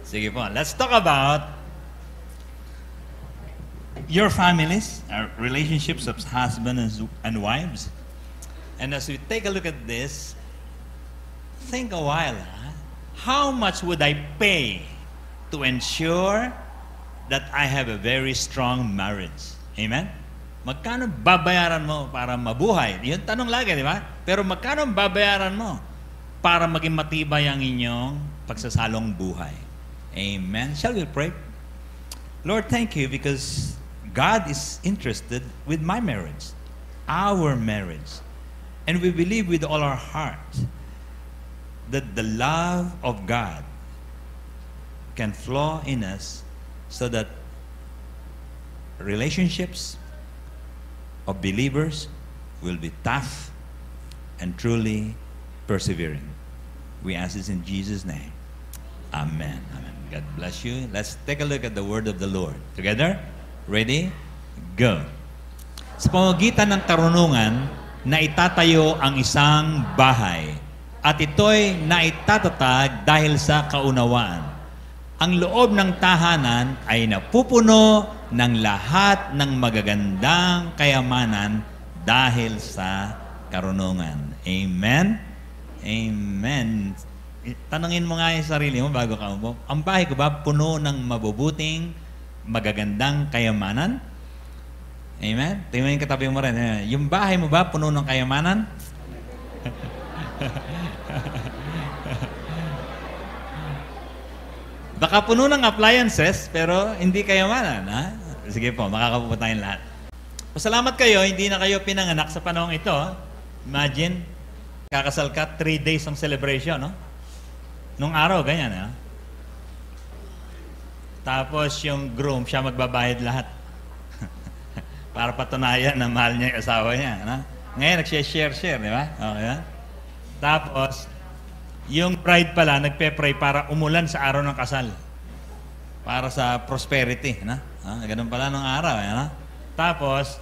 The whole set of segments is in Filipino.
Sige po. Let's talk about your families, relationships of husband and wives. And as we take a look at this, think a while. How much would I pay to ensure that I have a very strong marriage? Amen? Magkano babayaran mo para mabuhay? Yun tanong lagi, di ba? Pero magkano babayaran mo para maging matibay ang inyong pagsasalong buhay? Amen. Shall we pray? Lord, thank you because God is interested with my marriage, our marriage. And we believe with all our heart that the love of God can flow in us so that relationships of believers will be tough and truly persevering. We ask this in Jesus' name. Amen. Amen. God bless you. Let's take a look at the word of the Lord. Together? Ready? Go. Sa pamamagitan ng karunungan na itatayo ang isang bahay at ito'y naitatatag dahil sa kaunawaan. Ang loob ng tahanan ay napupuno ng lahat ng magagandang kayamanan dahil sa karunungan. Amen? Amen. Tanungin mo nga yung sarili mo bago ka umupo. Ang bahay ko ba puno ng mabubuting, magagandang kayamanan? Amen? Tingnan yung katabi mo rin. Yung bahay mo ba puno ng kayamanan? Baka puno ng appliances, pero hindi kayamanan. Ha? Sige po, makakapupo tayong lahat. Pasalamat kayo, hindi na kayo pinanganak sa panahong ito. Imagine, kakasal ka, 3 days ang celebration, no? Nung araw, ganyan, ha? Tapos yung groom, siya magbabayad lahat. Para patunayan na mahal niya yung asawa niya. No? Ngayon, nag-share, di ba? Okay, ha? Tapos, yung bride pala, nagpe-pray para umulan sa araw ng kasal. Para sa prosperity. No? Ganun pala nung araw. No? Tapos,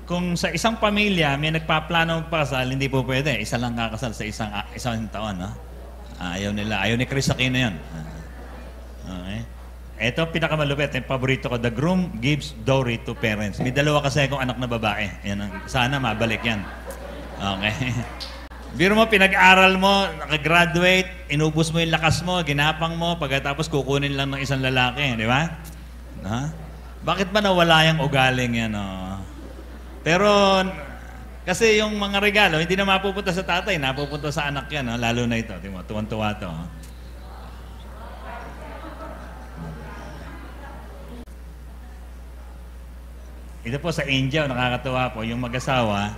kung sa isang pamilya may nagpaplano magpakasal, hindi po pwede. Isa lang kakasal sa isang taon. No? Ayaw nila. Ayaw ni Chris Aquino yun. Okay. Ito, pinakamalupit. Yung paborito ko, the groom gives dowry to parents. May dalawa kasi akong anak na babae. Yan, sana mabalik yan. Okay. Biro mo, pinag-aral mo, nakagraduate, inubos mo yung lakas mo, ginapang mo, pagkatapos kukunin lang ng isang lalaki. Di ba? Bakit ba nawala yung ugaling yan? Pero, kasi yung mga regalo, hindi na mapupunta sa tatay, napupunta sa anak yan. Lalo na ito. Tuwan-tuwa ito. Ito po sa India, nakakatuwa po, yung mag-asawa,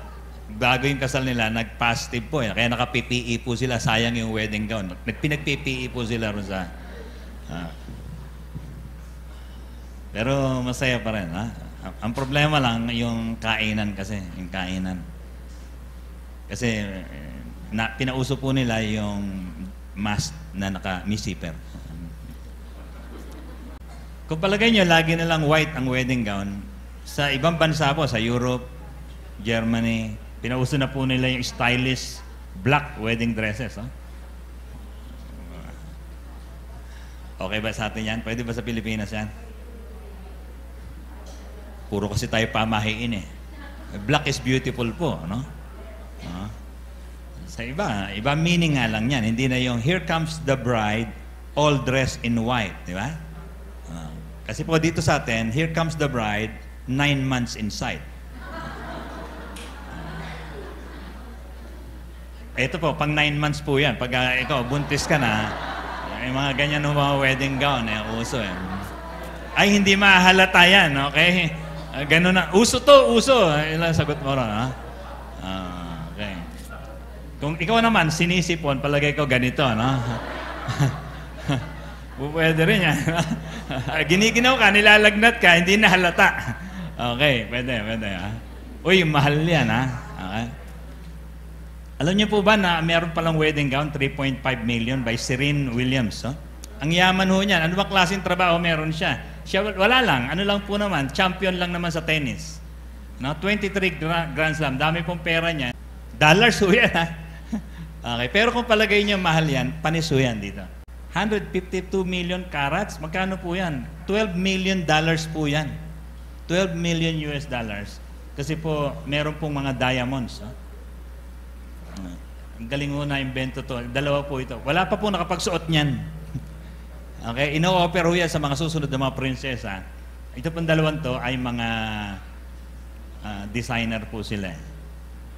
bago yung kasal nila, nag-positive po. Kaya naka-PPE po sila, sayang yung wedding gown. Pinag-PPE po sila rin sa... pero masaya pa rin, ha? Ang problema lang, yung kainan kasi, yung kainan. Kasi, pinauso po nila yung mask na naka-misiper. Kung palagay nyo, lagi nilang white ang wedding gown. Sa ibang bansa po, sa Europe, Germany, pinauso na po nila yung stylish black wedding dresses. Okay ba sa atin yan? Pwede ba sa Pilipinas yan? Puro kasi tayo pamahiin eh. Black is beautiful po, no? Sa iba meaning nga lang yan. Hindi na yung, here comes the bride, all dressed in white, di ba? Kasi po dito sa atin, here comes the bride, 9 months inside. Ito po, pang 9 months po yan. Pag ikaw, buntis ka na, yung mga ganyan ng mga wedding gown, uso eh. Ay, hindi mahalata yan, okay? Ganun na. Uso to, uso. Ilang sagot mo ron, ha? Okay. Kung ikaw naman, sinisipon, palagay ko ganito, no? Pwede rin yan. Giniginaw ka, nilalagnat ka, hindi na halata. Okay, pwede, ha? Uy, mahal yan, ha? Okay. Alam niyo po ba na meron palang wedding gown, 3.5 million by Serene Williams, no? Ang yaman ho niyan. Ano ba klaseng trabaho meron siya? Siya, wala lang. Ano lang po naman, champion lang naman sa tennis. No? 23 Grand Slam. Dami pong pera niya. Dollars ho yan, ha? Okay, pero kung palagay niyo mahal yan, panis ho yan dito. 152 million carats. Magkano po yan? $12 million po yan. 12 million US dollars. Kasi po, meron pong mga diamonds. Ang galing mo na-invento to. Dalawa po ito. Wala pa po nakapagsuot niyan. Okay? Ino-offer ho yan sa mga susunod na mga prinsesa. Ito pong dalawang to ay mga designer po sila.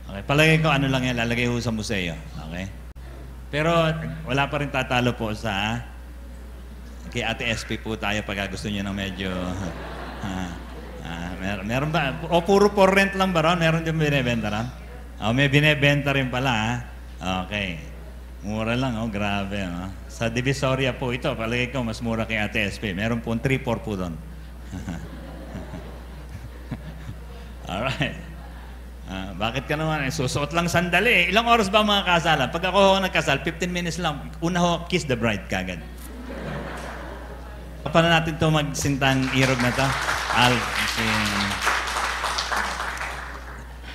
Okay? Palagay ko, ano lang yan, lalagay ho sa museo. Okay? Pero wala pa rin tatalo po sa kay Ate SP po tayo pag gusto niyo ng medyo meron ba? O puro for rent lang ba ron? Meron din binibenta ron? May binibenta rin pala. Okay. Mura lang, grabe. Sa Divisoria po ito, palagay ko mas mura kay Ate SP. Meron po 3-4 po doon. Alright. Bakit ka naman? Susuot lang sandali. Ilang oras ba mga kasalan? Pag ako nagkasal, 15 minutes lang. Una ho, kiss the bride kagad. Paano natin ito magsintang irog na ito?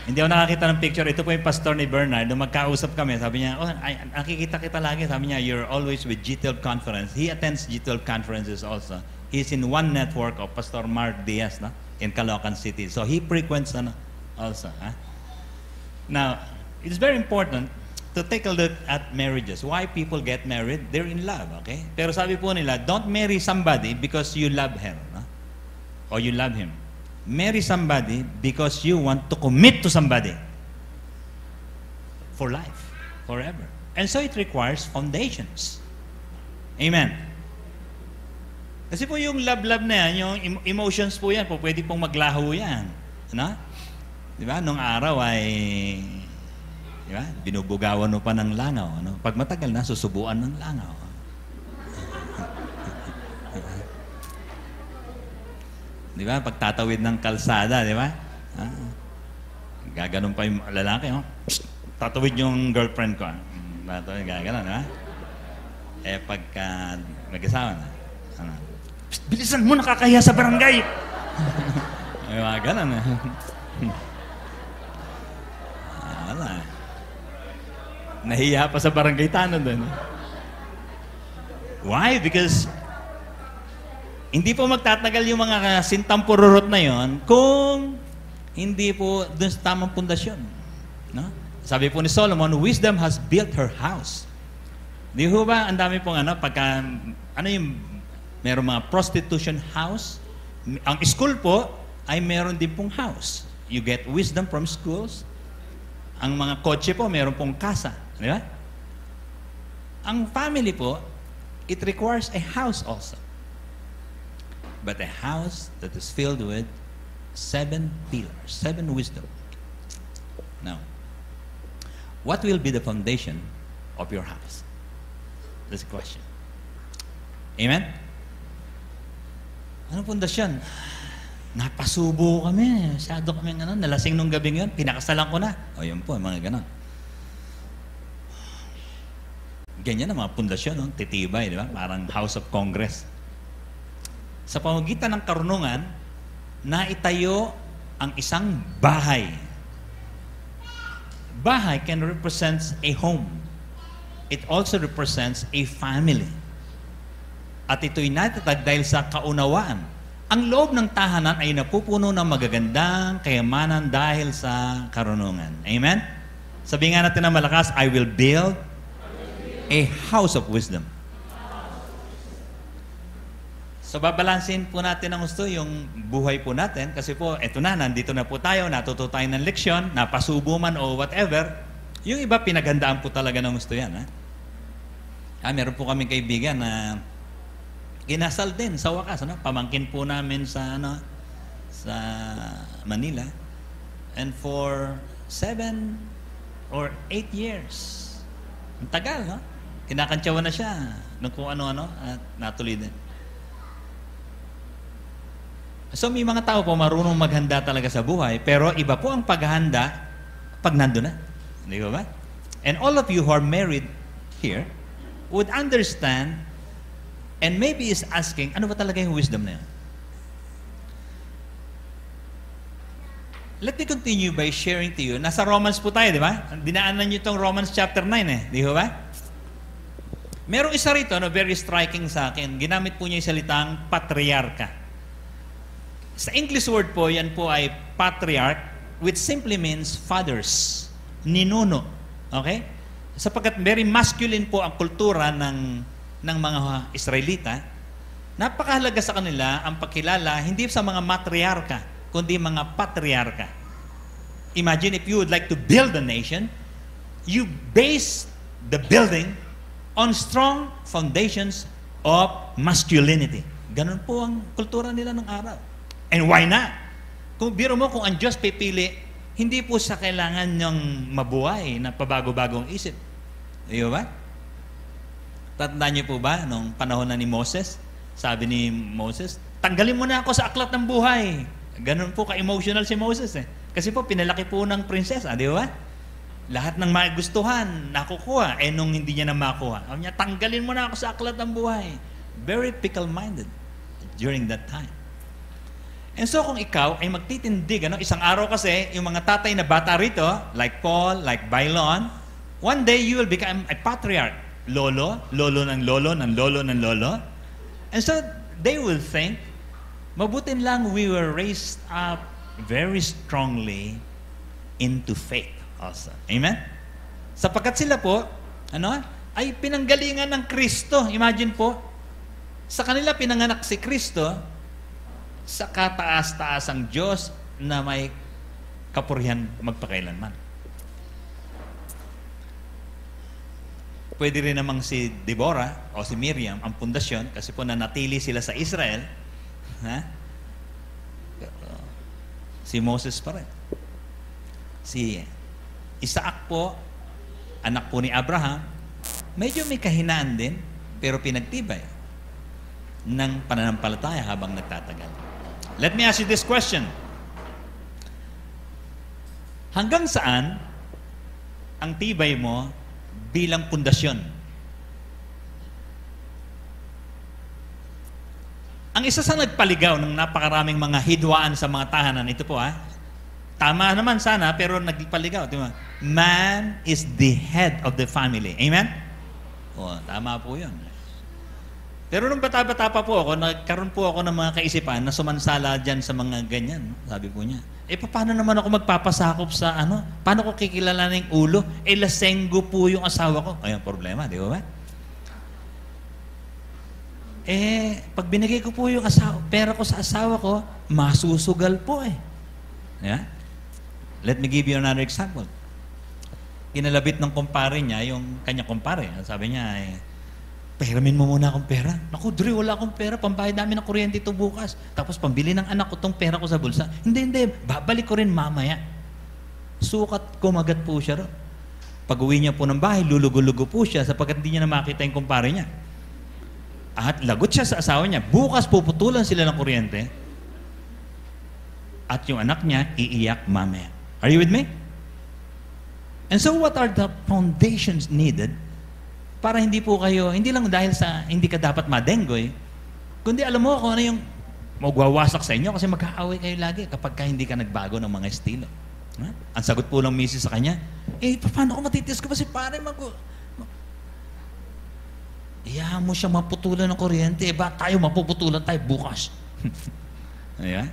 Hindi ako nakakita ng picture. Ito po yung pastor ni Bernard. Nung magkausap kami, sabi niya, nakikita kita lagi. Sabi niya, you're always with G12 Conference. He attends G12 conferences also. He's in one network of Pastor Mark Diaz in Caloocan City. So he frequents also. Now, it's very important to take a look at marriages. Why people get married? They're in love, okay? Pero sabi po nila, don't marry somebody because you love her, or you love him. Marry somebody because you want to commit to somebody for life, forever. And so it requires foundations. Amen. Kasi po yung love-love na yan, yung emotions po yan, po pwede pong maglaho yan. Di ba? Nung araw ay, di ba? Binubugawan mo pa ng langaw. Pag matagal na, susubuan ng langaw. Di ba? Pagtatawid ng kalsada, di ba? Gaganon pa yung lalaki, tatawid yung girlfriend ko. Tatawid, gaganon, di ba? Pagka mag-asawa na, bilisan mo, nakakahiya sa barangay! May mga ganon, wala. Nahiya pa sa barangay tanong doon. Why? Because hindi po magtatagal yung mga sintang pururot na yon kung hindi po doon sa tamang pundasyon. Sabi po ni Solomon, wisdom has built her house. Di ho ba, ang dami pong pagka, meron mga prostitution house. Ang school po ay meron din pong house. You get wisdom from schools. Ang mga kotse po, meron pong casa. Di ba? Ang family po, it requires a house also. But a house that is filled with 7 pillars, 7 wisdom. Now, what will be the foundation of your house? That's the question. Amen? Anong pundasyon? Napasubo kami. Masyado kami nalasing nung gabing yun. Pinakasalan ko na. O yun po, mga ganon. Ganyan ang mga pundasyon, titibay, di ba? Parang House of Congress. Sa pamamagitan ng karunungan, naitayo ang isang bahay. Bahay can represent a home. It also represents a family. At ito'y natatag dahil sa kaunawaan. Ang loob ng tahanan ay napupuno ng magagandang kayamanan dahil sa karunungan. Amen? Sabi nga natin na malakas, I will build a house of wisdom. So babalansin po natin ang gusto yung buhay po natin kasi po, eto na, nandito na po tayo, natuto tayo ng leksyon, napasubo man o whatever. Yung iba, pinaghandaan po talaga ng gusto yan. Meron po kaming kaibigan na kinasal din sa wakas. Pamangkin po namin sa Manila. And for 7 or 8 years, ang tagal, kinakantsawan na siya ng kung ano-ano at natuloy din. So may mga tao po marunong maghanda talaga sa buhay, pero iba po ang paghahanda pag nandun na. Hindi ba? And all of you who are married here would understand and maybe is asking, ano ba talaga yung wisdom na yun? Let me continue by sharing to you. Nasa Romans po tayo, di ba? Dinaanan nyo itong Romans chapter 9 di ba? Merong isa rito, very striking sa akin. Ginamit po niya yung salitang patriarka. Sa English word po, yan po ay patriarch, which simply means fathers, ninuno. Okay? Sapagkat very masculine po ang kultura ng mga Israelita, napakahalaga sa kanila ang pagkilala hindi sa mga matriarka, kundi mga patriarka. Imagine if you would like to build a nation, you base the building on strong foundations of masculinity. Ganun po ang kultura nila ng araw. And why not? Kung biro mo, kung ang Diyos pipili, hindi po sa kailangan niyang mabuhay na pabago-bagong isip. Di ba? Tatandaan niyo po ba, nung panahon na ni Moses, sabi ni Moses, tanggalin mo na ako sa aklat ng buhay. Ganun po ka-emotional si Moses eh. Kasi po, pinalaki po ng prinsesa, di ba? Lahat ng magustuhan, nakukuha. Eh, nung hindi niya na makuha, sabi niya, tanggalin mo na ako sa aklat ng buhay. Very fickle-minded during that time. And so, kung ikaw ay magtitindig, isang araw kasi, yung mga tatay na bata rito, like Paul, like Bailon, one day you will become a patriarch. Lolo ng lolo, ng lolo, ng lolo. And so, they will think, mabutin lang we were raised up very strongly into faith also. Amen? Sapagkat sila po, ay pinanggalingan ng Kristo. Imagine po, sa kanila pinanganak si Kristo sa kataas-taasang Diyos na may kapurihan magpakailanman. Pwede rin namang si Deborah o si Miriam ang pundasyon kasi po nanatili sila sa Israel. Si Moses pa rin. Si Isaac po, anak po ni Abraham, medyo may kahinaan din, pero pinagtibay ng pananampalataya habang nagtatagal. Let me ask you this question. Hanggang saan ang tibay mo bilang pundasyon? Ang isa sa nagpaligaw ng napakaraming mga hidwaan sa mga tahanan, ito po tama naman sana, pero nagpaligaw. Diba? Man is the head of the family. Amen? Tama po yun. Pero nung bata-bata pa po ako, nagkaroon po ako ng mga kaisipan na sumansala dyan sa mga ganyan. Sabi po niya, paano naman ako magpapasakop sa Paano ko kikilalanin yung ulo? Lasenggo po yung asawa ko. Ayun, problema, di ba? Pag binigay ko po yung pera ko sa asawa ko, masusugal po Yeah? Let me give you another example. Inalabit ng kumpare niya, yung kanya kumpare. Sabi niya, pahiramin mo muna akong pera. Naku, Dre, wala akong pera. Pambayad namin ng kuryente ito bukas. Tapos pambili ng anak ko tong pera ko sa bulsa. Hindi. Babalik ko rin mamaya. Sukat kumagat po siya ron. Pag uwi niya po ng bahay, lulugo-lugo po siya sapagkat hindi niya na makita yung kumpare niya. At lagot siya sa asawa niya. Bukas puputulan sila ng kuryente. At yung anak niya, iiyak mamaya. Are you with me? And so what are the foundations needed para hindi po kayo, hindi lang dahil sa hindi ka dapat madenggoy, kundi alam mo kung ano yung magwawasak sa inyo kasi magkaaway kayo lagi kapag hindi ka nagbago ng mga estilo. Ang sagot po ng misis sa kanya, paano ko matitis ko ba si pare iyahan mo siya maputulan ng kuryente, ba tayo mapuputulan tayo bukas. Ayan.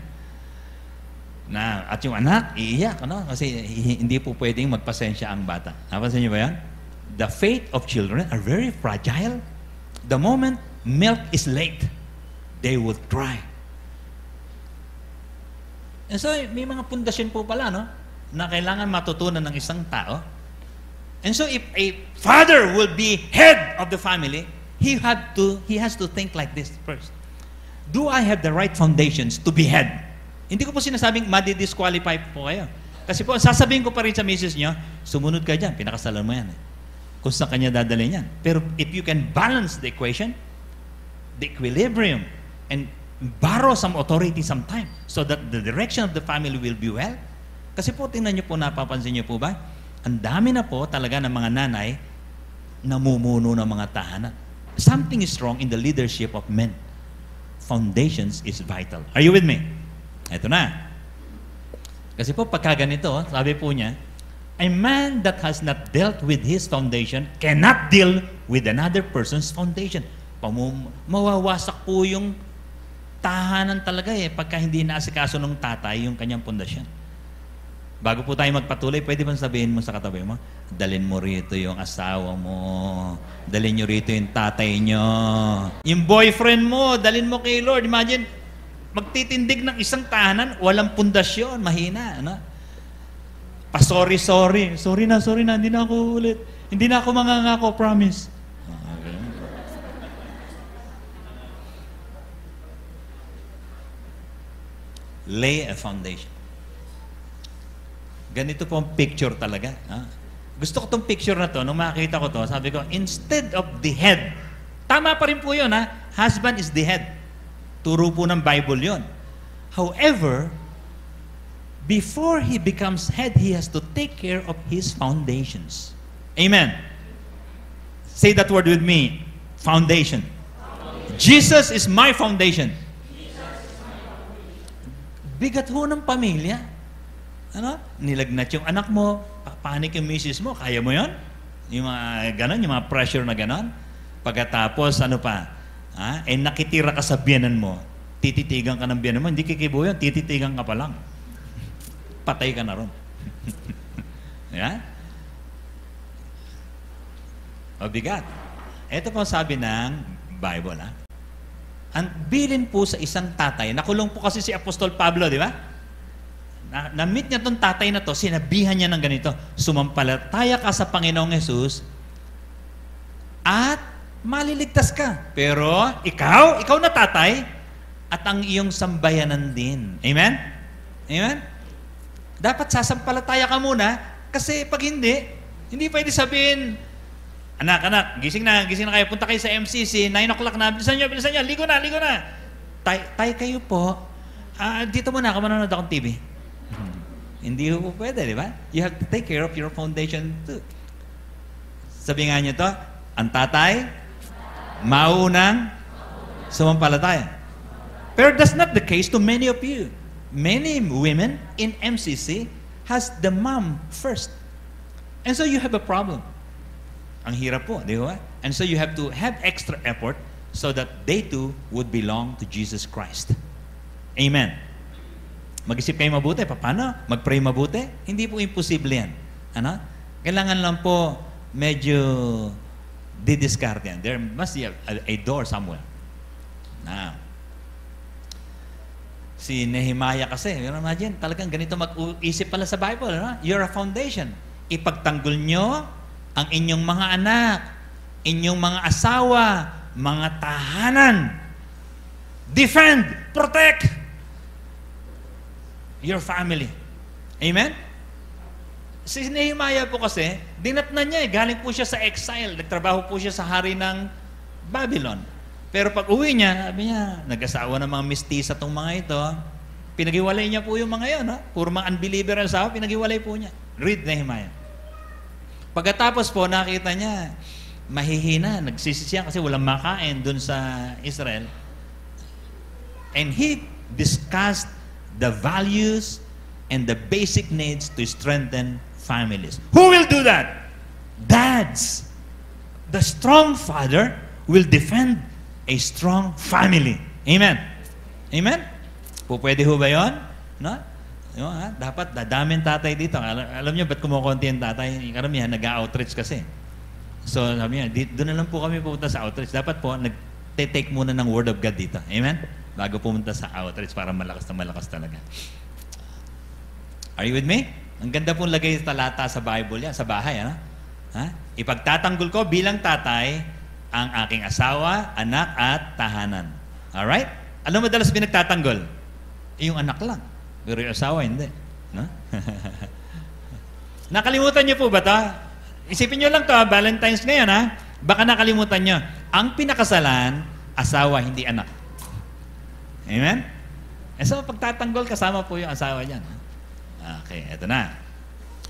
At yung anak, iiyak, kasi hindi po pwedeng magpasensya ang bata. Napansin niyo ba yan? The faith of children are very fragile. The moment milk is late, they would cry. And so, may mga pundasyon po pala, na kailangan matutunan ng isang tao. And so, if a father will be head of the family, he has to think like this first. Do I have the right foundations to be head? Hindi ko po sinasabing madi-disqualify po kayo. Kasi po, sasabihin ko pa rin sa misis nyo, sumunod ka dyan, pinakasalan mo yan. Kung saan kanya dadalhin yan. Pero if you can balance the equation, the equilibrium, and borrow some authority sometime so that the direction of the family will be well. Kasi po, tingnan nyo po, napapansin nyo po ba? Ang dami na po talaga ng mga nanay namumuno ng mga tahanan. Something is wrong in the leadership of men. Foundations is vital. Are you with me? Ito na. Kasi po, pagka ganito, sabi po niya, A man that has not dealt with his foundation cannot deal with another person's foundation. Mawawasak po yung tahanan talaga pagka hindi naasikaso ng tatay yung kanyang pundasyon. Bago po tayo magpatuloy, pwede bang sabihin mo sa katabi mo, dalhin mo rito yung asawa mo, dalhin nyo rito yung tatay nyo, yung boyfriend mo, dalhin mo kay Lord. Imagine, magtitindig ng isang tahanan, walang pundasyon, mahina, ano? Sorry na, hindi na ako ulit. Hindi na ako mangangako, promise. Okay. Lay a foundation. Ganito po ang picture talaga. Ha? Gusto ko tong picture na to, nung makita ko to, sabi ko, instead of the head, tama pa rin po yun, ha? Husband is the head. Turo po ng Bible yun. However, before he becomes head, he has to take care of his foundations. Amen. Say that word with me. Foundation. Jesus is my foundation. Bigat ho ng pamilya. Ano? Nilagnat yung anak mo, panik yung misis mo, kaya mo yon? Yung mga ganon, yung mga pressure na ganon. Pagkatapos, ano pa? Nakitira ka sa biyanan mo, tititigan ka ng biyanan mo, hindi kikibo yun, tititigan ka pa lang. Patay ka na ron. Yeah? Mabigat. Ito po sabi ng Bible, ha? Ang bilin po sa isang tatay, nakulong po kasi si Apostol Pablo, di ba? Na-meet niya itong tatay na to, sinabihan niya ng ganito, sumampalataya ka sa Panginoong Hesus at maliligtas ka. Pero ikaw na tatay at ang iyong sambayanan din. Amen? Amen? Dapat sasampalataya ka muna kasi pag hindi pwede sabihin, anak, gising na kayo, punta kayo sa MCC, 9 o'clock na, bilisan nyo, ligo na. Tay kayo po, dito muna ako, manonood akong TV. Hindi po pwede, di ba? You have to take care of your foundation too. Sabi nga nyo to, ang tatay, maunang sumampalataya. Pero that's not the case to many of you. Many women in MCC has the mom first. And so you have a problem. Ang hirap po, di ba? And so you have to have extra effort so that they too would belong to Jesus Christ. Amen. Mag-isip kayo mabuti. Paano? Mag-pray mabuti? Hindi po imposible yan. Ano? Kailangan lang po medyo didiskarte yan. There must be a door somewhere. Now, si Nehemiah kasi, imagine, talagang ganito mag-uisip pala sa Bible. No? You're a foundation. Ipagtanggol nyo ang inyong mga anak, inyong mga asawa, mga tahanan. Defend, protect your family. Amen? Si Nehemiah po kasi, dinatnan niya galing po siya sa exile. Nagtrabaho po siya sa hari ng Babylon. Pero pag uwi niya, sabi niya, nag-asawa ng mga mistisa itong mga ito. Pinag-iwalay niya po yung mga yun. Puro mga unbeliever ang asawa, pinag-iwalay po niya. Read Nehemiah. Pagkatapos po, nakita niya, mahihina, nagsisisiya kasi walang makain dun sa Israel. And he discussed the values and the basic needs to strengthen families. Who will do that? Dads. The strong father will defend a strong family. Amen. Amen? Po pwede ho ba yun? No? Dapat dadamin tatay dito. Alam niyo ba't kumukunti ang tatay? Karamihan, nag-outreach kasi. So, sabi niya, doon na lang po kami pupunta sa outreach. Dapat po, nag-take muna ng Word of God dito. Amen? Bago pumunta sa outreach para malakas talaga. Are you with me? Ang ganda pong lagay sa talata sa Bible yan, sa bahay. Ano? Ha? Ipagtatanggol ko bilang tatay ang aking asawa, anak at tahanan. Alright? Ano madalas pinagtatanggol? Yung anak lang. Pero yung asawa, hindi. No? Nakalimutan niyo po ba ito? Isipin niyo lang ito, Valentine's ngayon, ha? Baka nakalimutan niyo. Ang pinakasalan, asawa, hindi anak. Amen? So, pagtatanggol, kasama po yung asawa niyan. Okay, eto na.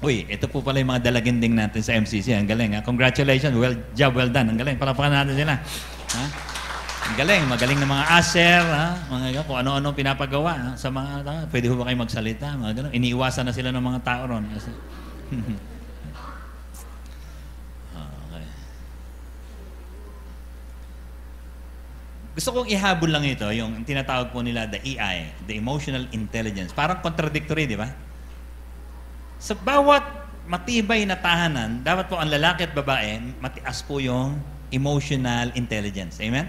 Uy, ito po pala yung mga dalaginding natin sa MCC. Ang galing, ha? Congratulations. Well done. Ang galing. Palapakan natin sila. Ha? Ang galing. Magaling na mga asher, ha? Mga kung ano-ano pinapagawa. Ha? Sa mga, pwede ho ba kayo magsalita? Mga ganun. Iniiwasan na sila ng mga tao ron. Gusto kong ihabol lang ito, yung tinatawag po nila the EI, the Emotional Intelligence. Parang contradictory, di ba? Sa bawat matibay na tahanan, dapat po ang lalaki at babae, matias po yung emotional intelligence. Amen?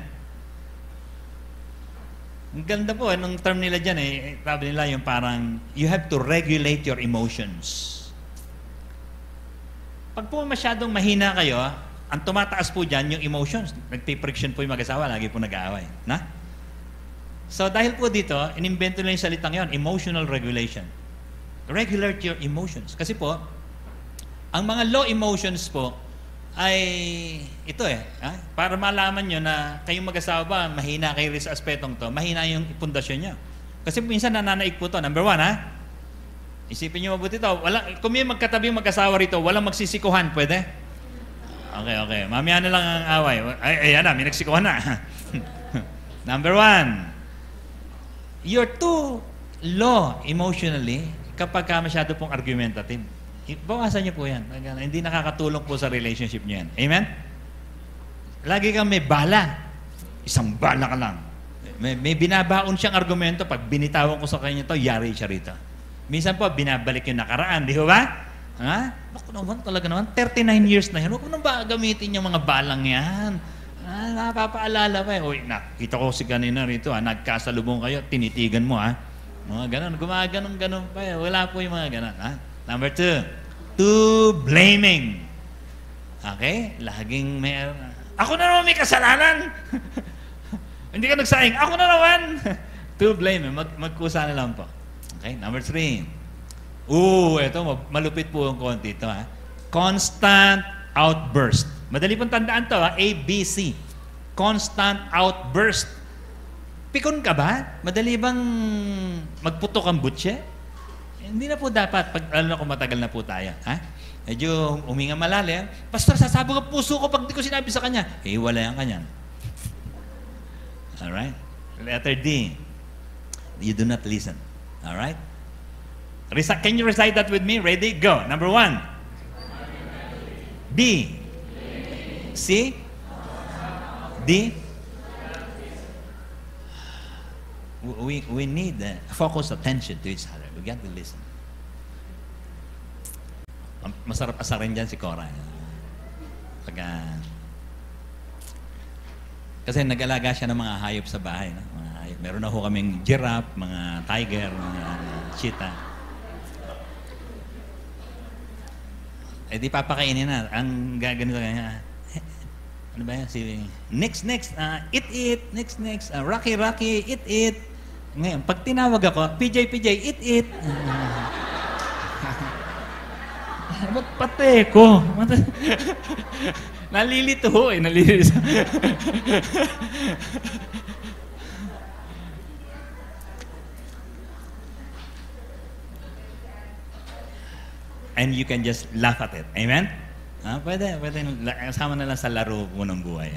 Ang ganda po, nung term nila dyan sabi nila yung parang, you have to regulate your emotions. Pag po masyadong mahina kayo, ang tumataas po dyan yung emotions. Nagpipriction po yung mag-asawa, lagi po nag-aaway. Na? So dahil po dito, inimbento nila yung salitang yon, emotional regulation. Regulate your emotions. Kasi po, ang mga low emotions po ay ito para malaman nyo na kayong mag-asawa ba, mahina kayo sa aspetong to, mahina yung pundasyon nyo. Kasi minsan nananaig po to. Number one, isipin nyo mabuti to. Kung may magkatabi mag-asawa rito, walang magsisikuhan, pwede? Okay. Mamaya na lang ang away. Ayan na, may nagsikuhan na. Number one, you're too low emotionally kapag masyado pong argumentative. Bawasan niyo po yan. Hindi nakakatulong po sa relationship niyo yan. Amen? Lagi kang may bala. Isang bala ka lang. May binabaon siyang argumento. Pag binitawan ko sa kanya to, yari siya rito. Minsan po, binabalik yung nakaraan. Di ba? Naku naman, talaga naman. 39 years na yun. Huwag mo nang ba gamitin yung mga balang yan? Napapaalala pa eh. Uy, nakita ko si kanina rito. Nagkasalubong kayo. Tinitigan mo Mga ganon. Gumaganon pa eh. Wala po yung mga ganon. Number two, blaming. Okay? Laging may... Ako na naman may kasalanan! Hindi ka nagsaing. Ako na naman! Two, blaming. Magkusa na lang po. Okay? Number three. Ito, malupit po yung konti ito. Constant outburst. Madali pong tandaan to, ABC. Constant outburst. Pikon ka ba? Madali bang magputok ang butse? Hindi na po dapat, kung matagal na po tayo. Medyo huminga malalim. Pastor, sasabog ang puso ko pag di ko sinabi sa kanya. Wala yan kanyan. Alright? Letter D. You do not listen. Alright? Can you recite that with me? Ready? Go. Number one. B. C. D. We need focused attention to each other. We got to listen. Masarap asarin dyan si Cora. Kasi nag-alaga siya ng mga hayop sa bahay. No? Mga hayop. Meron na ho kaming giraffe, mga tiger, mga cheetah. Di papakainin na. Ang gaganito kanya. Ano ba yan? Next. Eat. Next. Rocky, eat. Ngayon, pag tinawag ako, PJ, eat. Ba't pati ko? Nalilito ho nalilito. And you can just laugh at it. Amen? Pwede. Kasama na lang sa laro po ng buhay.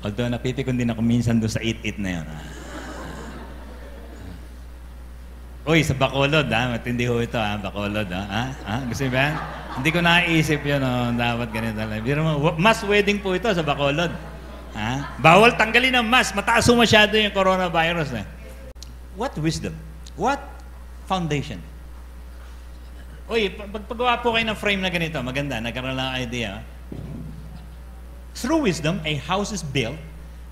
Although napipikon din ako minsan doon sa eat na yun. Uy, sa Bacolod, matindi ho ito, Bacolod, Gusto niyo ba yan? Hindi ko naiisip yun, dapat ganito lang. Mass wedding po ito sa Bacolod. Bawal tanggalin ang mask. Mataas ho masyado yung coronavirus. What wisdom? What foundation? Uy, pagpagawa po kayo ng frame na ganito, maganda, nagkaroon lang idea. Through wisdom, a house is built,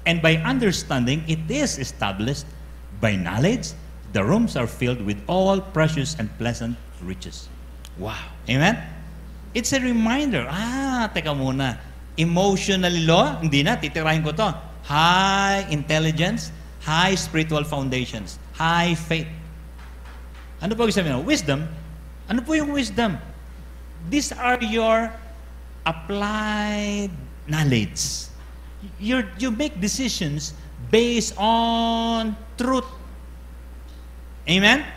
and by understanding, it is established. By knowledge, the rooms are filled with all precious and pleasant riches. Wow. Amen? It's a reminder. Teka muna. Emotionally low, hindi na, titirahin ko to. High intelligence, high spiritual foundations, high faith. Ano po sabihin? Wisdom. Ano po yung wisdom? These are your applied knowledge. You make decisions based on truth. Amen?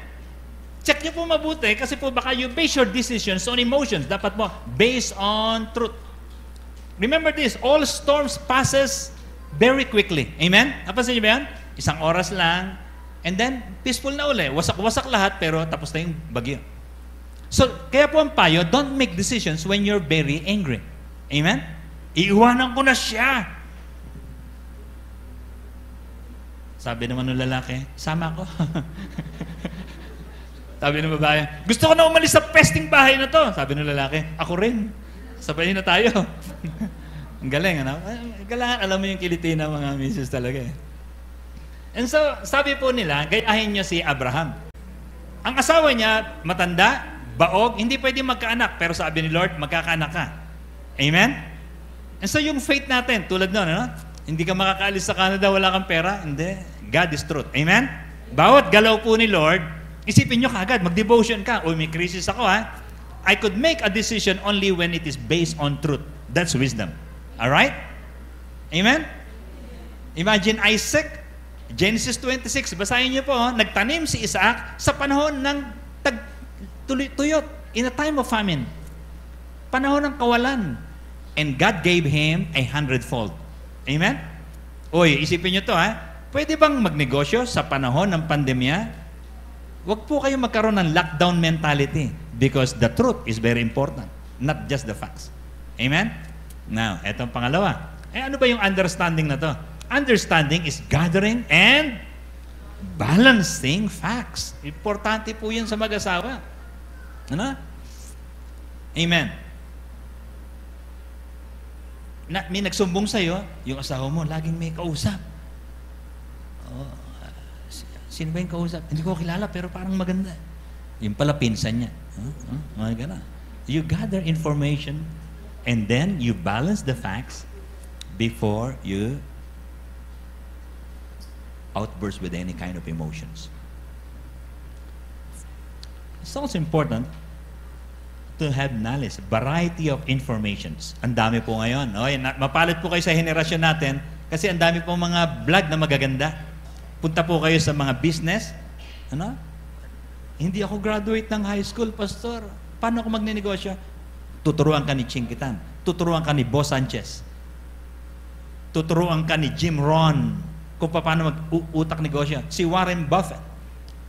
Check nyo po mabuti kasi po baka you base your decisions on emotions. Dapat po, based on truth. Remember this, all storms passes very quickly. Amen? Napansin nyo ba yan? Isang oras lang, and then peaceful na uli. Wasak-wasak lahat, pero tapos na yung bagyo. So, kaya po ang payo, don't make decisions when you're very angry. Amen? Iiwanan ko na siya. Sabi naman ng lalaki, sama ko. Sabi ng babae, gusto ko na umalis sa pesting bahay na to. Sabi ng lalaki, ako rin. Sabayin na tayo. Ang galing, ano? Galang, alam mo yung kiliti ng mga misis talaga eh. And so, sabi po nila, gayahin niyo si Abraham. Ang asawa niya, matanda, baog, hindi pwede magkaanak. Pero sabi ni Lord, magkakaanak ka. Amen? And so yung faith natin, tulad nun, ano? Hindi ka makakaalis sa Canada, wala kang pera. Hindi. God is truth. Amen? Bawat galaw po ni Lord, isipin nyo kagad, mag-devotion ka. Uy, may crisis ako ha. I could make a decision only when it is based on truth. That's wisdom. Alright? Amen? Imagine Isaac, Genesis 26, basahin niyo po, nagtanim si Isaac sa panahon ng tuyot, in a time of famine. Panahon ng kawalan. And God gave him 100-fold. Amen? Uy, isipin niyo to ha. Pwede bang magnegosyo sa panahon ng pandemya? Huwag po kayo magkaroon ng lockdown mentality because the truth is very important, not just the facts. Amen? Now, etong pangalawa. Ano ba yung understanding na to? Understanding is gathering and balancing facts. Importante po yun sa mag-asawa. Ano? Amen. May nagsumbong sa'yo, yung asawa mo, laging may kausap. Oh, sino ba yung kausap? Hindi ko kilala, pero parang maganda. Yung pala pinsan niya. Maganda. You gather information and then you balance the facts before you outburst with any kind of emotions. It's also important to have knowledge, variety of informations. Ang dami po ngayon. No? Mapalit po kayo sa henerasyon natin kasi ang dami po mga vlog na magaganda. Punta po kayo sa mga business. Ano? Hindi ako graduate ng high school, pastor. Paano ako magnenegosyo? Tuturuan ka ni Chinkitan. Tuturuan ka ni Boss Sanchez. Tuturuan ka ni Jim Rohn kung paano mag-utak negosyo. Si Warren Buffett.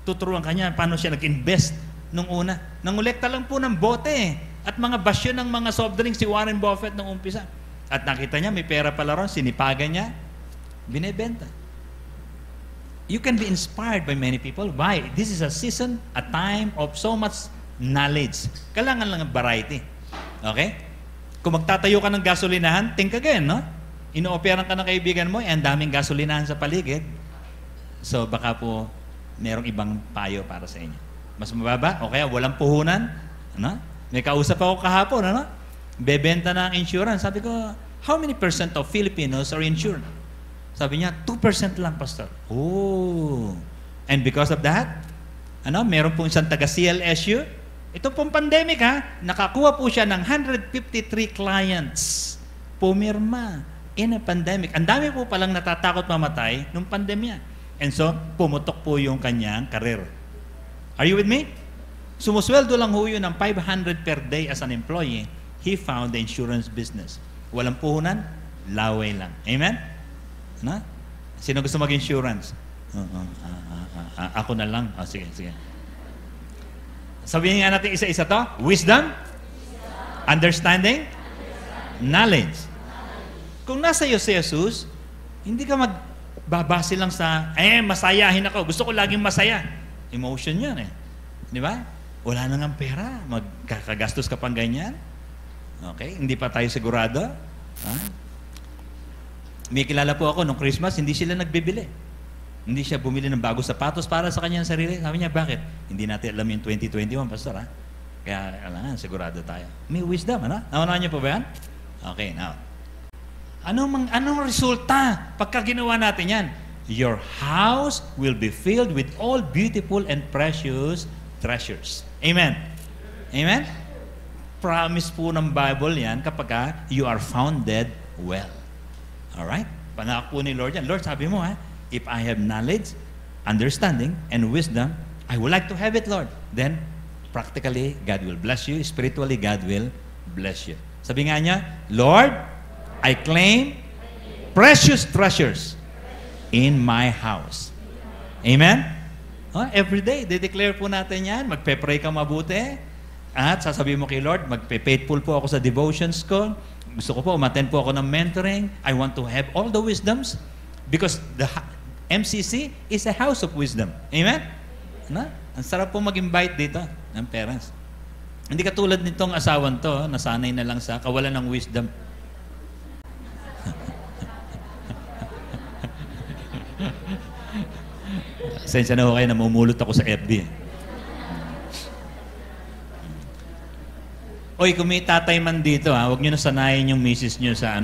Tuturuan ka niya paano siya nag-invest nung una. Nangolekta lang po ng bote at mga basyo ng mga soft drinks si Warren Buffett nung umpisa. At nakita niya, may pera pala ron, sinipagan niya, binebenta. You can be inspired by many people. Why? This is a season, a time of so much knowledge. Kailangan lang ng variety. Okay? Kung magtatayo ka ng gasolinahan, think again, no? Ino-operan ka ng kaibigan mo, ang daming gasolinahan sa paligid. So baka po merong ibang payo para sa inyo. Mas mababa, o kaya walang puhunan. Ano? May kausap ako kahapon, ano? Bebenta ng insurance. Sabi ko, how many % of Filipinos are insured? Sabi niya, 2% lang, pastor. Oh. And because of that, ano, meron pong isang taga CLSU. Ito pong pandemic, ha? Nakakuha po siya ng 153 clients. Pumirma in a pandemic. Ang dami po palang natatakot mamatay nung pandemya. And so, pumutok po yung kanyang karir. Are you with me? Sumusweldo lang ho yun ng 500 per day as an employee. He found the insurance business. Walang puhunan, laway lang. Amen? Na? Sino gusto mag-insurance? Ako na lang. Sige. Sabihin nga natin isa-isa to. Wisdom, understanding, knowledge. Kung nasa iyo si Jesus, hindi ka magbabase lang sa, masayahin ako. Gusto ko laging masaya. Emotion yan eh. Di ba? Wala na ng pera. Magkakagastos ka pang ganyan. Okay? Hindi pa tayo sigurado. Ha? May kilala po ako nung Christmas, hindi sila nagbibili. Hindi siya bumili ng bagong sapatos para sa kanyang sarili. Sabi niya, bakit? Hindi natin alam yung 2021, pastor, ha? Kaya, kailangan, sigurado tayo. May wisdom, ano? Naunaan niyo po ba yan? Okay, now. Anong resulta pagka ginawa natin yan? Your house will be filled with all beautiful and precious treasures. Amen? Amen? Promise po ng Bible yan kapag you are founded well. Alright? Pangako ni Lord yan. Lord, sabi mo if I have knowledge, understanding, and wisdom, I would like to have it, Lord. Then, practically, God will bless you. Spiritually, God will bless you. Sabi nga niya, Lord, I claim precious treasures in my house. Amen? Every day, de-declare po natin yan. Magpe-pray ka mabuti. At sasabihin mo kay Lord, magpe-faithful po ako sa devotions ko. Gusto ko po, umattend po ako ng mentoring. I want to have all the wisdoms because MCC is a house of wisdom. Amen? Na? Ang sarap po mag-invite dito ng parents. Hindi katulad nitong asawan to, nasanay na lang sa kawalan ng wisdom. Sensya na ho kayo, namumulot ako sa FB. Oy, kung may tatay man dito, huwag nyo na sanayin yung misis nyo sa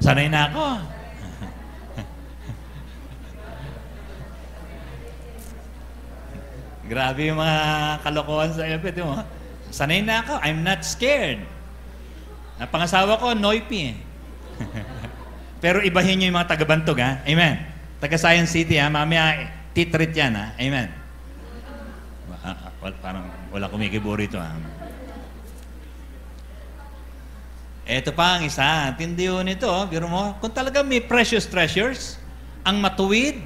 sanay na ako. Grabe yung mga kalokohan sa FB. Sanay na ako, I'm not scared. Pangasawa ko, noipy. Pero ibahin nyo yung mga taga-Bantog, ha? Amen. Taga-Science City, ha? Mamaya, titrit yan, ha? Amen. Parang wala kumikibo rito, ha? Ito pa ang isa. Tindi yun ito, biro mo. Kung talaga may precious treasures, ang matuwid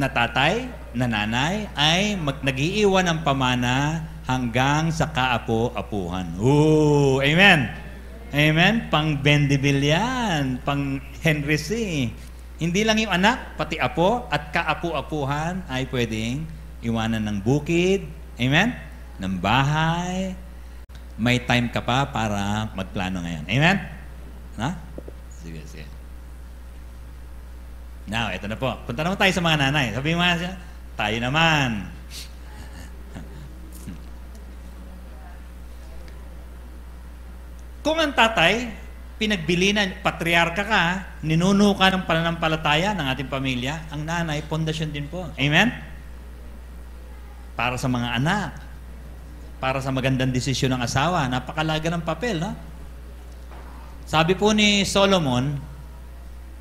na tatay, na nanay, ay nag-iiwan ng pamana hanggang sa kaapo-apuhan. Ooh! Amen! Amen? Pang Bendibil yan. Pang Henry C. Hindi lang yung anak, pati apo at kaapu-apuhan ay pwedeng iwanan ng bukid. Amen? Ng bahay. May time ka pa para magplano ngayon. Amen? Ha? Sige, sige. Now, ito na po. Punta naman tayo sa mga nanay. Sabi mo siya, tayo naman. Kung ang tatay, pinagbilinan, patriarka ka, ninuno ka ng pananampalataya ng ating pamilya, ang nanay, pundasyon din po. Amen? Para sa mga anak, para sa magandang desisyon ng asawa, napakalaga ng papel, no? Sabi po ni Solomon,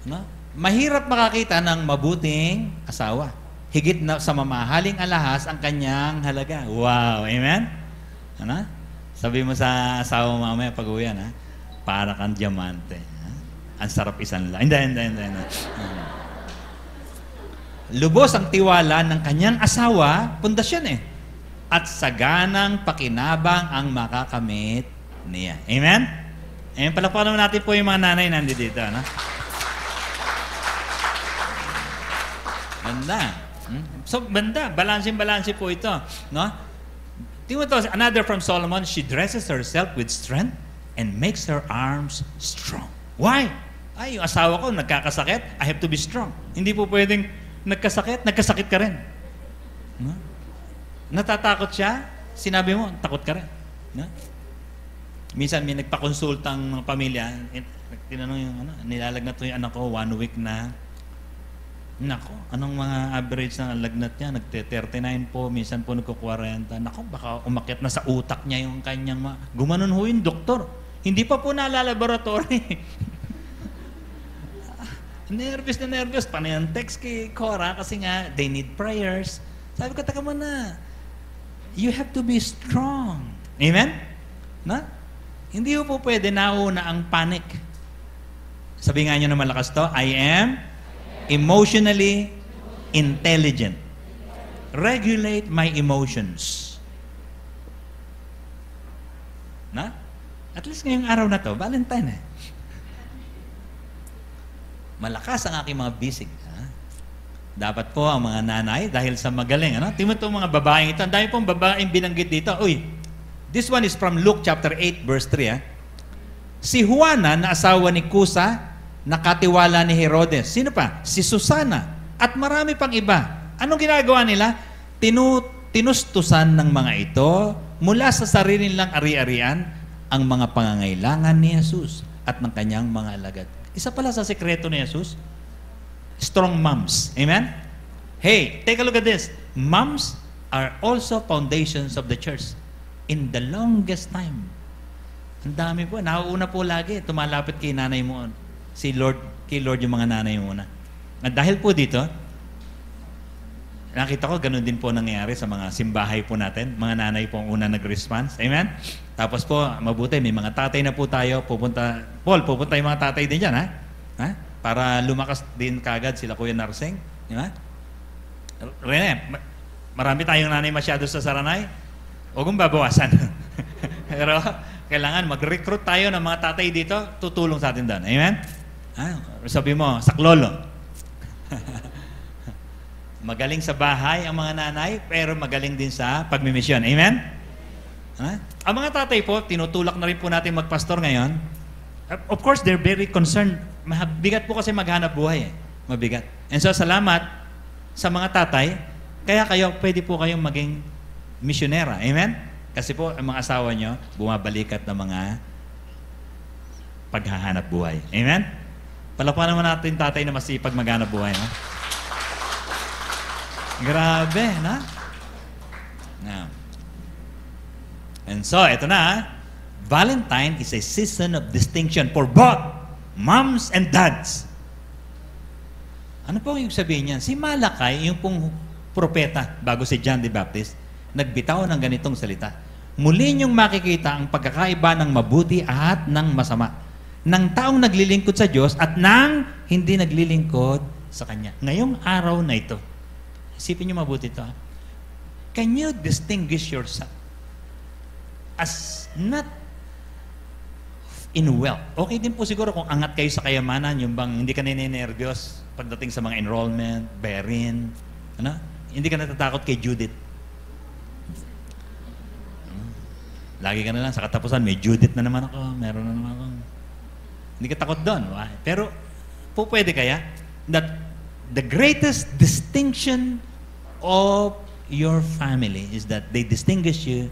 no? Mahirap makakita ng mabuting asawa. Higit na sa mamahaling alahas ang kanyang halaga. Wow! Amen? Ano? Sabi mo sa asawa mo mamaya pag-uwian, ha? Para kang diamante. Ha? Ang sarap isan lang. Hindi. Lubos ang tiwala ng kanyang asawa, pundasyon eh. At saganang pakinabang ang makakamit niya. Amen? Amen. Palakpakan naman natin po yung mga nanay nandito dito. No? Banda. So, banda. Balansin po ito. No? Tingnan mo ito. Another from Solomon, she dresses herself with strength and makes her arms strong. Why? Ay, yung asawa ko, nagkakasakit, I have to be strong. Hindi po pwedeng nagkasakit ka rin. No? Natatakot siya, sinabi mo, takot ka rin. No? Minsan may nagpakonsultang pamilya, tinanong yung, nilalagnat ko yung anak ko, 1 week na. Nako, anong mga average na lagnat niya? Nagte-39 po, minsan po nagko-40. Nako, baka umakyat na sa utak niya yung kanyang gumanon ho yung doktor. Hindi pa po nalalaboratory. Nervous. Paano yung text kay Cora? Kasi nga, they need prayers. Sabi ko, taka mo na. You have to be strong. Amen? Na? Hindi po pwede nauna ang panic. Sabi nga nyo na malakas to, I am emotionally intelligent. Regulate my emotions. Na? At least ngayong araw na to, Valentine eh. Malakas ang aking mga bisig. Ha? Dapat po ang mga nanay, dahil sa magaling, tingnan mo mga babaeng ito. Ang dami pong babaeng binanggit dito. Uy, this one is from Luke chapter 8, verse 3. Ha? Si Juana, na asawa ni Cusa, nakatiwala ni Herodes. Sino pa? Si Susana. At marami pang iba. Anong ginagawa nila? Tinustusan ng mga ito mula sa sarili nilang ari-arian ang mga pangangailangan ni Jesus at ng kanyang mga alagad. Isa pala sa sekreto ni Jesus, strong moms. Amen? Hey, take a look at this. Moms are also foundations of the church in the longest time. Ang dami po. Nauuna po lagi. Tumalapit kay nanay mo. Kay Lord yung mga nanay mo na. At dahil po dito, nakita ko, ganun din po nangyayari sa mga simbahay po natin. Mga nanay po ang una nag-response. Amen? Tapos po, mabuti, may mga tatay na po tayo. Pupunta yung mga tatay din dyan, ha? Para lumakas din kagad sila Kuya Narseng. Di ba? Rene, marami tayong nanay masyado sa Saranay. Huwag kong babawasan. Pero, kailangan mag-recruit tayo ng mga tatay dito, tutulong sa atin doon. Amen? Sabi mo, saklolo. Magaling sa bahay ang mga nanay, pero magaling din sa pagmimisyon. Amen? Ang mga tatay po, tinutulak na rin po natin magpastor ngayon. Of course, they're very concerned. Mabigat po kasi maghanap buhay. Mabigat. And so, salamat sa mga tatay. Kaya pwede po kayong maging misyonera. Amen? Kasi po, ang mga asawa nyo, bumabalikat ng mga paghahanap buhay. Amen? Palakpakan naman natin tatay na masipag maghanap buhay. No? Grabe, na? Now, and so, ito na. Valentine is a season of distinction for both moms and dads. Ano po yung sabihin niyan? Si Malakay, yung pong propeta bago si John the Baptist, nagbitaw ng ganitong salita. Muli niyong makikita ang pagkakaiba ng mabuti at ng masama. Ng taong naglilingkod sa Diyos at ng hindi naglilingkod sa Kanya. Ngayong araw na ito, isipin niyo mabuti ito. Can you distinguish yourself as not in wealth? Okay din po siguro kung angat kayo sa kayamanan, yung bang hindi ka ninenervyos pagdating sa mga enrollment, bearing, ano? Hindi ka natatakot kay Judith. Lagi ka na lang sa katapusan, may Judith na naman ako, meron na naman ako. Hindi ka takot doon. Pero, po pwede kaya that the greatest distinction of your family is that they distinguish you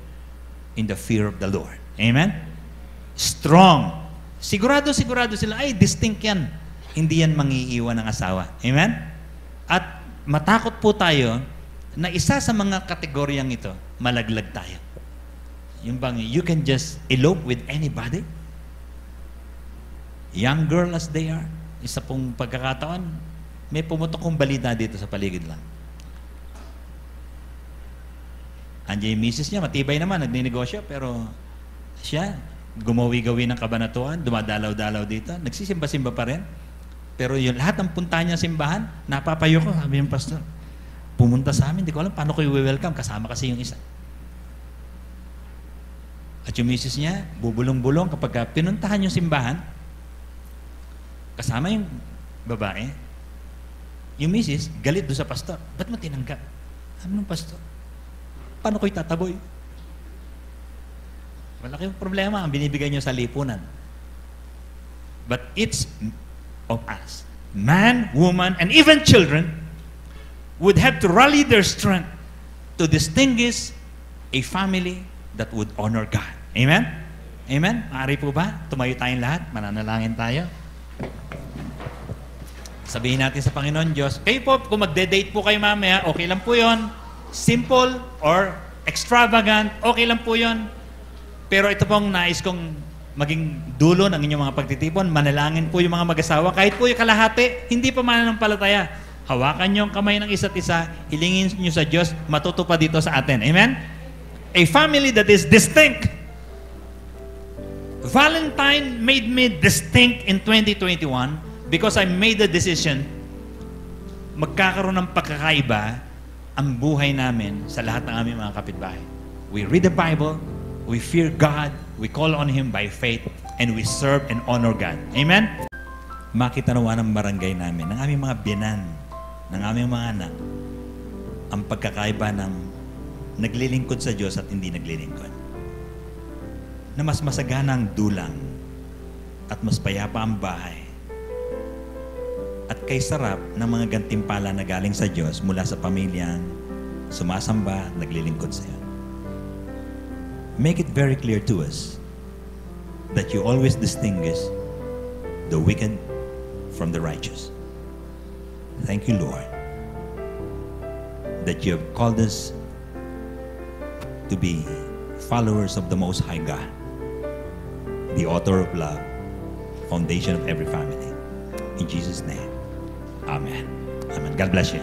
in the fear of the Lord. Amen? Strong. Sigurado sila, ay, distinct yan. Hindi yan mangiiwan ng asawa. Amen? At matakot po tayo na isa sa mga kategoryang ito, malaglag tayo. Yung bang, you can just elope with anybody. Young girl as they are. Isa pong pagkakataon, may pumutok kong balita dito sa paligid lang. Andiyan yung misis niya, matibay naman, nagninegosyo, pero siya, gumawi-gawi ng kabanatuan, dumadalaw-dalaw dito, nagsisimba-simba pa rin. Pero yung lahat ng punta niya simbahan, napapayo ko, sabi yung pastor, pumunta sa amin, hindi ko alam paano ko i-welcome, kasama kasi yung isa. At yung misis niya, bubulong-bulong kapag pinuntahan yung simbahan, kasama yung babae, yung misis, galit doon sa pastor. Ba't mo tinanggap? Sabi ng pastor, paano ko itataboy? Malaki yung problema ang binibigay niyo sa lipunan. But it's of us, man, woman, and even children, would have to rally their strength to distinguish a family that would honor God. Amen? Amen? Maaari po ba? Tumayo tayong lahat. Mananalangin tayo. Sabihin natin sa Panginoon Diyos, kayo po, kung magde-date po kayo mamaya, okay lang po yon. Simple or extravagant, okay lang po yon. Pero ito pong nais kong maging dulo ng inyong mga pagtitipon, manalangin po yung mga mag-asawa, kahit po yung kalahati, hindi pa mananampalataya. Hawakan niyo ang kamay ng isa't isa, hilingin niyo sa Diyos, matutupad dito sa atin. Amen? A family that is distinct. Valentine made me distinct in 2021 because I made the decision magkakaroon ng pagkakaiba ang buhay namin sa lahat ng aming mga kapitbahay. We read the Bible, we fear God, we call on Him by faith, and we serve and honor God. Amen? Makita nawa ng barangay namin, ng aming mga binan, ng aming mga anak, ang pagkakaiba ng naglilingkod sa Diyos at hindi naglilingkod. Na mas masagana ang dulang at mas payapa ang bahay. At kay sarap ng mga gantimpala na galing sa Diyos mula sa pamilyang sumasamba, naglilingkod sa iyo. Make it very clear to us that you always distinguish the wicked from the righteous. Thank you, Lord, that you have called us to be followers of the Most High God, the author of love, foundation of every family. In Jesus' name, amen. Amen. God bless you.